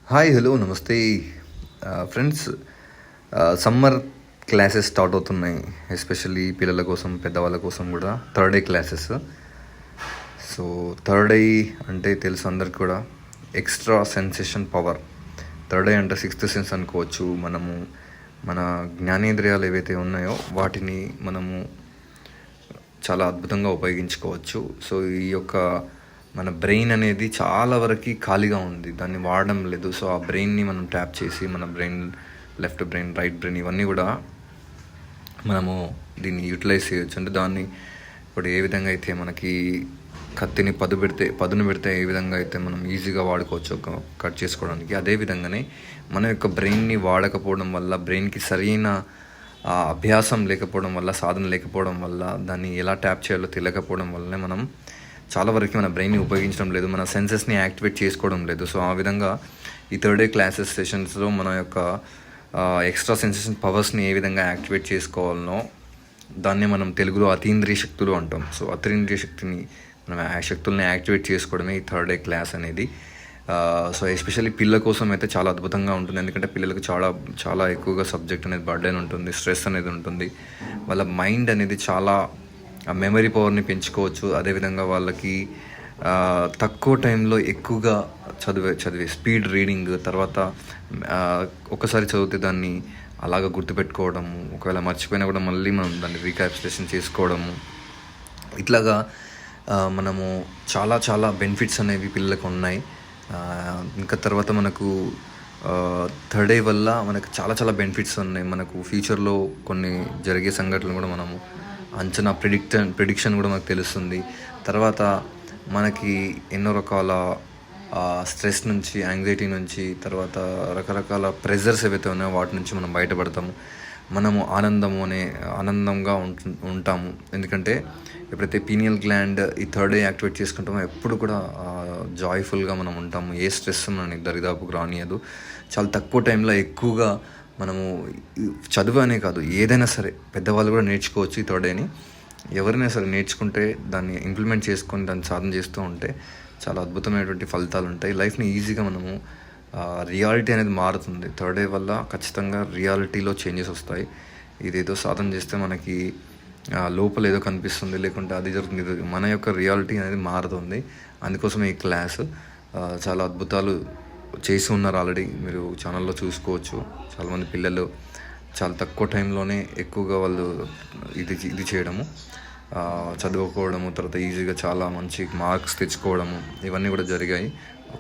Hi hello నమస్తే friends. Summer classes start అవుతున్నాయి, especially పిల్లల కోసం పెద్దవాళ్ళ కోసం కూడా. Third day classes. So third I అంటే తెలుసు అందరికి కూడా, extra sensation power. Third I అంటే సిక్స్త్ సెన్స్ అనుకోవచ్చు. మనము మన జ్ఞానేంద్రియాలు ఏవైతే ఉన్నాయో వాటిని మనము చాలా అద్భుతంగా ఉపయోగించుకోవచ్చు. సో ఈ యొక్క మన బ్రెయిన్ అనేది చాలా వరకు ఖాళీగా ఉంది, దాన్ని వాడడం లేదు. సో ఆ బ్రెయిన్ని మనం ట్యాప్ చేసి మన brain, left brain, right brain, ఇవన్నీ కూడా మనము దీన్ని యూటిలైజ్ చేయొచ్చు. అంటే దాన్ని ఇప్పుడు ఏ విధంగా అయితే మనకి కత్తిని పదును పెడితే ఏ విధంగా అయితే మనం ఈజీగా వాడుకోవచ్చు కట్ చేసుకోవడానికి, అదే విధంగానే మన యొక్క బ్రెయిన్ని వాడకపోవడం వల్ల, బ్రెయిన్కి సరైన అభ్యాసం లేకపోవడం వల్ల, సాధన లేకపోవడం వల్ల, దాన్ని ఎలా ట్యాప్ చేయాలో తెలియకపోవడం వల్లనే మనం చాలా వరకు మన బ్రెయిన్ని ఉపయోగించడం లేదు, మన సెన్సెస్ని యాక్టివేట్ చేసుకోవడం లేదు. సో ఆ విధంగా ఈ థర్డ్ డే క్లాసెస్ సెషన్స్లో మన యొక్క ఎక్స్ట్రా సెన్సేషన్ పవర్స్ని ఏ విధంగా యాక్టివేట్ చేసుకోవాలనో దాన్ని మనం తెలుగులో అతీంద్రియ శక్తులు అంటాం. సో అతీంద్రియ శక్తిని, మనం ఆ శక్తుల్ని యాక్టివేట్ చేసుకోవడమే ఈ థర్డ్ డే క్లాస్ అనేది. సో ఎస్పెషల్లీ పిల్లల కోసం అయితే చాలా అద్భుతంగా ఉంటుంది. ఎందుకంటే పిల్లలకు చాలా చాలా ఎక్కువగా సబ్జెక్ట్ అనేది బర్డెన్ ఉంటుంది, స్ట్రెస్ అనేది ఉంటుంది. వాళ్ళ మైండ్ అనేది చాలా మెమరీ పవర్ని పెంచుకోవచ్చు. అదేవిధంగా వాళ్ళకి తక్కువ టైంలో ఎక్కువగా చదివే స్పీడ్ రీడింగ్, తర్వాత ఒకసారి చదివితే దాన్ని అలాగ గుర్తుపెట్టుకోవడము, ఒకవేళ మర్చిపోయినా కూడా మళ్ళీ మనం దాన్ని రీక్యాప్యులేషన్ చేసుకోవడము, ఇట్లాగా మనము చాలా చాలా బెనిఫిట్స్ అనేవి పిల్లలకు ఉన్నాయి. ఇంకా తర్వాత మనకు థర్డ్ డే వల్ల మనకు చాలా చాలా బెనిఫిట్స్ ఉన్నాయి. మనకు ఫ్యూచర్లో కొన్ని జరిగే సంఘటనలు కూడా మనము అంచనా ప్రిడిక్షన్ కూడా మనకు తెలుస్తుంది. తర్వాత మనకి ఎన్నో రకాల స్ట్రెస్ నుంచి, యాంగ్జైటీ నుంచి, తర్వాత రకరకాల ప్రెజర్స్ ఏవైతే ఉన్నాయో వాటి నుంచి మనం బయటపడతాము. మనము ఆనందంగా ఉంటాము. ఎందుకంటే ఎప్పుడైతే పీనియల్ గ్లాండ్ ఈ థర్డ్ డే యాక్టివేట్ చేసుకుంటామో ఎప్పుడు కూడా జాయ్ఫుల్గా మనం ఉంటాము. ఏ స్ట్రెస్ మనని దరిదాపుకు రానియదు. చాలా తక్కువ టైంలో ఎక్కువగా మనము చదువు అనే కాదు, ఏదైనా సరే పెద్దవాళ్ళు కూడా నేర్చుకోవచ్చు ఈ థర్డ్ డేని. ఎవరైనా సరే నేర్చుకుంటే, దాన్ని ఇంప్లిమెంట్ చేసుకొని దాన్ని సాధన చేస్తూ ఉంటే చాలా అద్భుతమైనటువంటి ఫలితాలు ఉంటాయి. లైఫ్ని ఈజీగా మనము రియాలిటీ అనేది మారుతుంది. థర్డ్ డే వల్ల ఖచ్చితంగా రియాలిటీలో చేంజెస్ వస్తాయి. ఇదేదో సాధన చేస్తే మనకి లోపల ఏదో కనిపిస్తుంది, లేకుంటే అది జరుగుతుంది, మన యొక్క రియాలిటీ అనేది మారుతుంది. అందుకోసం ఈ క్లాస్ చాలా అద్భుతాలు చేసి ఉన్నారు ఆల్రెడీ, మీరు ఛానల్లో చూసుకోవచ్చు. చాలామంది పిల్లలు చాలా తక్కువ టైంలోనే ఎక్కువగా వాళ్ళు ఇది చేయడము, చదువుకోవడము, తర్వాత ఈజీగా చాలా మంచి మార్క్స్ తెచ్చుకోవడము, ఇవన్నీ కూడా జరిగాయి.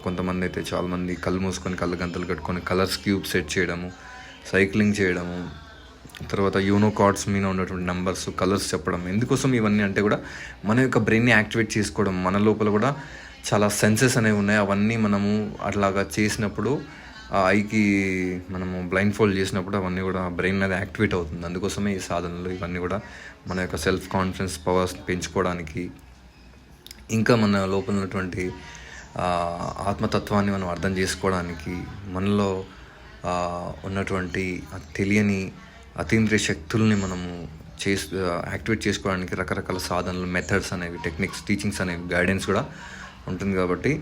కొంతమంది అయితే చాలామంది కళ్ళు మూసుకొని కళ్ళు గంతలు కట్టుకొని కలర్స్ క్యూబ్ సెట్ చేయడము, సైక్లింగ్ చేయడము, తర్వాత యూనో కార్డ్స్ మీద ఉన్నటువంటి నెంబర్స్, కలర్స్ చెప్పడం. ఎందుకోసం ఇవన్నీ అంటే కూడా మన యొక్క బ్రెయిన్ని యాక్టివేట్ చేసుకోవడం. మన లోపల కూడా చాలా సెన్సెస్ అనేవి ఉన్నాయి. అవన్నీ మనము అట్లాగా చేసినప్పుడు ఆ ఐకి మనము బ్లైండ్ ఫోల్డ్ చేసినప్పుడు అవన్నీ కూడా బ్రెయిన్ అనేది యాక్టివేట్ అవుతుంది. అందుకోసమే ఈ సాధనలు ఇవన్నీ కూడా మన యొక్క సెల్ఫ్ కాన్ఫిడెన్స్ పవర్స్ పెంచుకోవడానికి, ఇంకా మన లోపల ఉన్నటువంటి ఆత్మతత్వాన్ని మనం అర్థం చేసుకోవడానికి, మనలో ఉన్నటువంటి తెలియని అతీంద్రియ శక్తుల్ని మనము యాక్టివేట్ చేసుకోవడానికి రకరకాల సాధనలు, మెథడ్స్ అనేవి, టెక్నిక్స్, టీచింగ్స్ అనేవి, గైడెన్స్ కూడా ఉంటుంది. కాబట్టి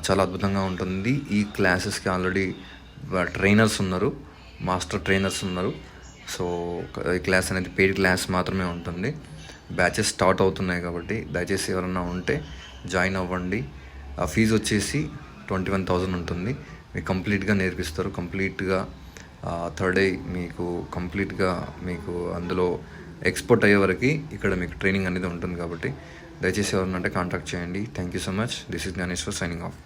చాలా అద్భుతంగా ఉంటుంది. ఈ క్లాసెస్కి ఆల్రెడీ ట్రైనర్స్ ఉన్నారు, మాస్టర్ ట్రైనర్స్ ఉన్నారు. సో ఈ క్లాస్ అనేది పెయిడ్ క్లాస్ మాత్రమే ఉంటుంది. బ్యాచెస్ స్టార్ట్ అవుతున్నాయి కాబట్టి దయచేసి ఎవరన్నా ఉంటే జాయిన్ అవ్వండి. ఆ ఫీజు వచ్చేసి 21,000 ఉంటుంది. మీకు కంప్లీట్గా నేర్పిస్తారు. కంప్లీట్గా థర్డ్ డే మీకు కంప్లీట్గా మీకు అందులో ఎక్స్పోర్ట్ అయ్యే వరకు ఇక్కడ మీకు ట్రైనింగ్ అనేది ఉంటుంది. కాబట్టి దయచేసి ఎవరినంటే కాంటాక్ట్ చేయండి. Thank you so much. This is Jnaneshwar signing of.